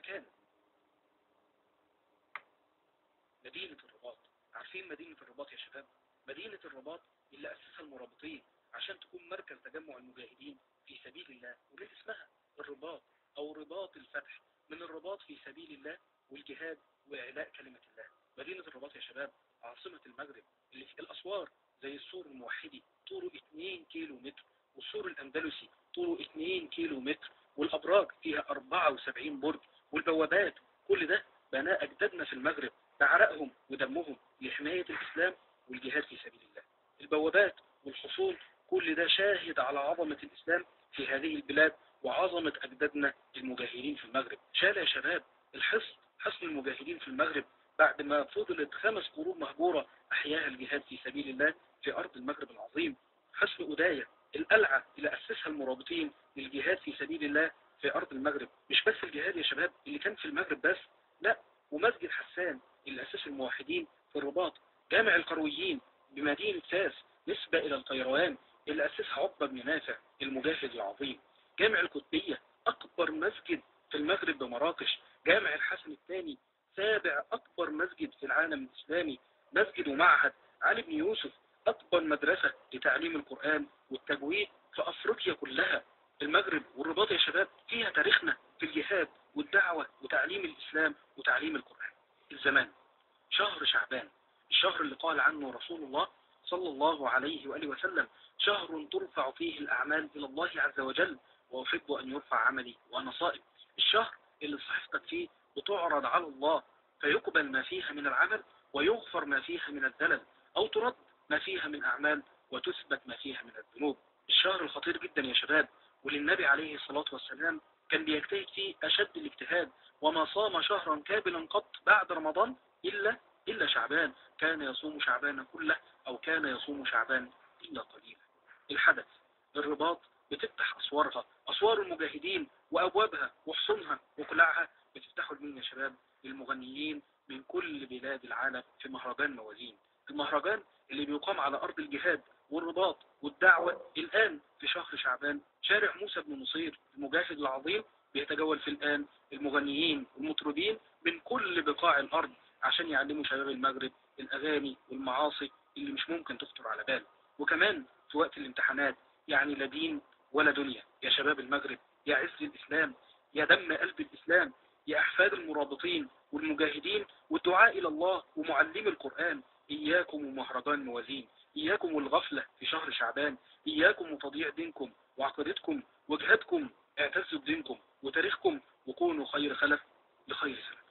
مكان. مدينة الرباط. عارفين مدينة الرباط يا شباب؟ مدينة الرباط اللي أسسها المرابطين عشان تكون مركز تجمع المجاهدين في سبيل الله، ومن اسمها الرباط أو رباط الفتح، من الرباط في سبيل الله والجهاد وإعلاء كلمة الله. مدينة الرباط يا شباب عاصمة المغرب، اللي في الأسوار زي السور الموحدي طوله 2 كيلو متر، والسور الأندلسي طوله 2 كيلو متر، والأبراج فيها 74 برج، والبوابات. كل ده بناء أجدادنا في المغرب بعرقهم ودمهم لحماية الإسلام والجهاد في سبيل الله. البوابات والحصول كل ده شاهد على عظمة الإسلام في هذه البلاد وعظمة أجدادنا المجاهدين في المغرب. شال يا شباب حصن المجاهدين في المغرب بعد ما فضلت 5 قرون مهجورة أحياها الجهاد في سبيل الله في أرض المغرب العظيم. حصن أداية، القلعة اللي أسسها المرابطين للجهاد في سبيل الله في أرض المغرب. مش بس الجهاد يا شباب اللي كان في المغرب بس، لا، ومسجد حسان اللي أسسه الموحدين في الرباط. جامع القرويين بمدينة فاس نسبة إلى القيروان اللي أسسها عقبة بن نافع المجاهد العظيم. جامع القطبية أكبر مسجد في المغرب بمراكش. جامع الحسن الثاني 7 أكبر مسجد في العالم الإسلامي. مسجد ومعهد علي بن يوسف أكبر مدرسة لتعليم القرآن والتجويد في أفريقيا كلها. المغرب والرباط يا شباب فيها تاريخنا في الجهاد والدعوة وتعليم الإسلام وتعليم القرآن. الزمان شهر شعبان، الشهر اللي قال عنه رسول الله صلى الله عليه وآله وسلم: شهر ترفع فيه الأعمال إلى الله عز وجل وأحب أن يرفع عملي وأنا صائم. الشهر اللي صحفتك فيه بتعرض على الله فيقبل ما فيها من العمل ويغفر ما فيها من الزلل، أو ترد ما فيها من أعمال وتثبت ما فيها من الذنوب. الشهر الخطير جدا يا شباب، وللنبي عليه الصلاة والسلام كان بيجتهد فيه أشد الاجتهاد، وما صام شهرا كاملا قط بعد رمضان إلا شعبان، كان يصوم شعبان كله أو كان يصوم شعبان إلا قليلا. الحدث الرباط بتفتح أسوارها، أسوار المجاهدين وأبوابها وحصونها وقلاعها بتفتحوا لمين يا شباب؟ للمغنيين من كل بلاد العالم في مهرجان موازين. المهرجان اللي بيقام على أرض الجهاد والرباط والدعوة الآن في شهر شعبان. شارع موسى بن نصير المجاهد العظيم بيتجول في الآن المغنيين والمطربين من كل بقاع الأرض عشان يعلموا شباب المغرب الأغاني والمعاصي اللي مش ممكن تخطر على بال. وكمان في وقت الامتحانات، يعني لا دين ولا دنيا يا شباب المغرب، يا عز الإسلام، يا دم قلب الإسلام، يا أحفاد المرابطين والمجاهدين والدعاء إلى الله ومعلمي القرآن. إياكم ومهرجان موازين، إياكم والغفلة في شهر شعبان، إياكم وتضييع دينكم وعقيدتكم وجهادكم. اعتزوا بدينكم وتاريخكم وكونوا خير خلف لخير سلف.